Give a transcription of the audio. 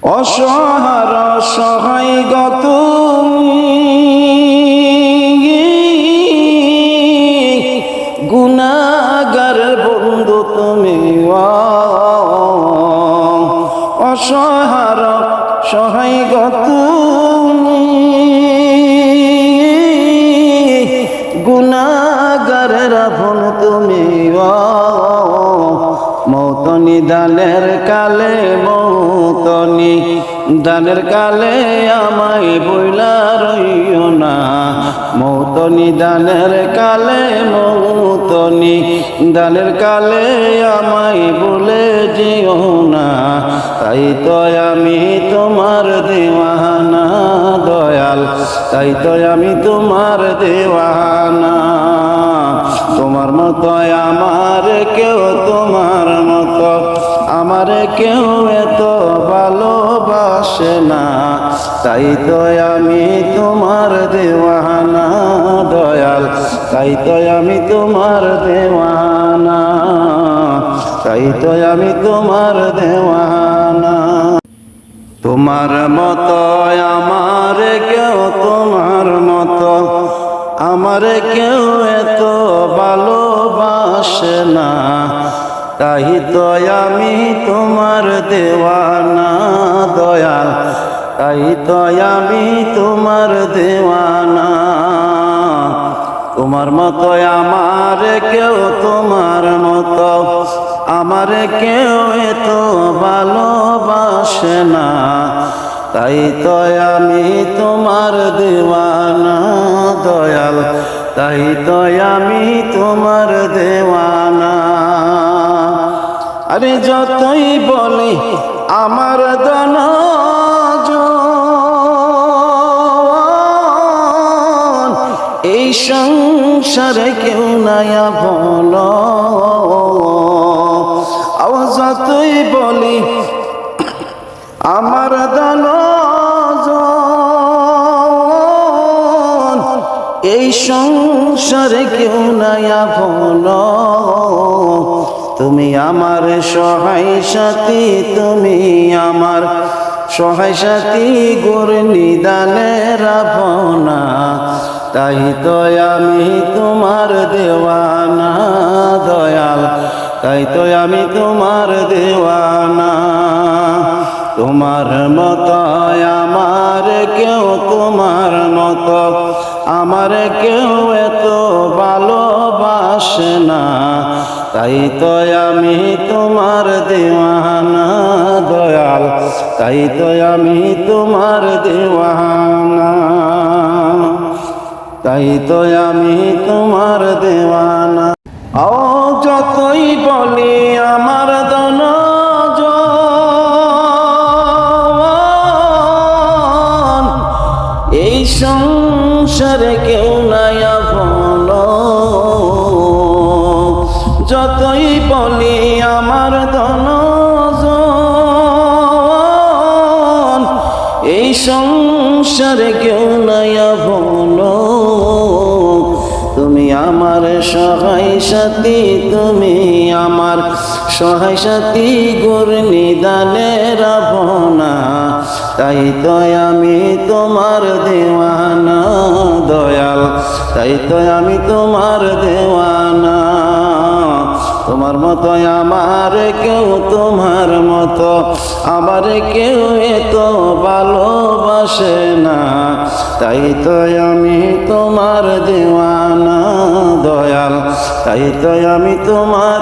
অসহায় অসহায় গত গুনাহগার বন্ধু তুমি, অসহায় সহায় গত গুনাহগারের আপন তুমি, মৌতনি দানের কালে মৌতনি দানের কালে আমায় বইলা রইও না, মৌতনি দানের কালে মৌতনি দানের কালে আমায় বলে যেও না, তাই তো আমি তোমার দেওয়ানা দয়াল, তাই তো আমি তোমার দেওয়ানা। তোমার মতো আমার কেউ, তোমার মতো আমার কেউ এত ভালোবাসে না, তাই তো আমি তোমার দেওয়ানা দয়াল, তাই তো আমি তোমার দেওয়ানা, তাই তো আমি তোমার দেওয়ানা। তোমার মতো আমার কেউ, তোমার মতো আমার কেউ এত ভালোবাসে না, তাই তো আমি তোমার দেওয়ানা দয়াল, তাই তো আমি তোমার দেওয়ানা। তোমার মতো আমার কেউ, তোমার মতো আমার কেউ এত ভালোবাসে না, তাই তো আমি তোমার দেওয়ানা দয়াল, তাই তো আমি তোমার দেওয়ানা। আরে যতই বলি আমার ধনজন, এই সংসারে কেউ নাই আপন, যতই বলি আমার ধনজন, এই সংসারে কেউ নাই আপন, তুমি আমার সহায় সাথী, তুমি আমার সহায় সাথী গোর নিদানের আপনা, তাই তো আমি তোমার দেওয়ানা দয়াল, তাই তো আমি তোমার দেওয়ানা। তোমার মতো আমার কেউ, তোমার মতো আমার কেউ এত ভালোবাসে না, তাই তো আমি তোমার দেওয়ানা দয়াল, তাই তো আমি তোমার দেওয়ানা, তাই তো আমি তোমার দেওয়ানা। ও যতই বলি আমার ধনজন, এই সংসারে কেউ নাই আপন, যতই বলি আমার ধনজন, এই সংসারে কেউ নাই আপন, তুমি আমার সহায় সাথী, তুমি আমার সহায় সাথী গোর নিদানের আপনা, তাই তো আমি তোমার দেওয়ানা দয়াল, তাই তো আমি তোমার দেওয়ানা। তোমার মতো আমার কেউ, তোমার মতো আমার কেউ এত ভালোবাসে না, তাই তো আমি তোমার দেওয়ানা দয়াল, তাই তো আমি তোমার